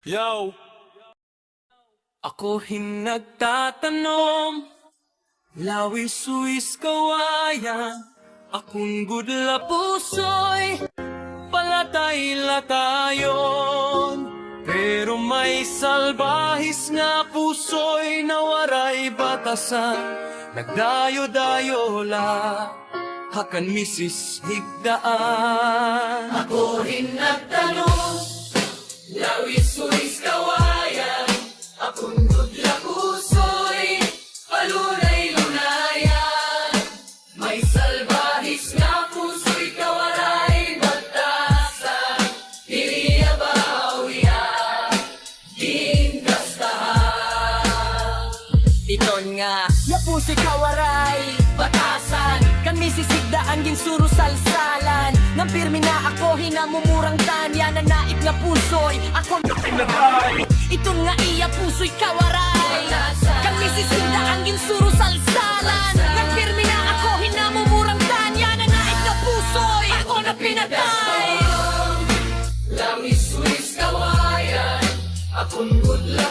Yo! Ako nagtatanong, lawis-uwis kawayan, akong gudla puso'y palatay-latayon. Pero may salbahis nga puso'y nawaray batasan, nagdayo-dayo hakan misis higdaan. Ako nagtanong, lawis-uwis kawayan, akong gudla puso'y palunay-lunayan. May salbahis nga puso'y kawaray batasan, dili abawian, gindastahan. Iton nga, ya puso'y kawaray batasan, kami sisigdaan gin suro salsalan. Nang pirmi na ako hinamumurang tanya, na naip nga puso'y ako pinatay. Iton nga iya puso'y kawaray batasan, kami sisigdaan gin suro salsalan. Nang pirmi na ako hinamumurang tanya, na naip nga puso'y ako na pinatay. Lawis-uwis kawayan, akong gudla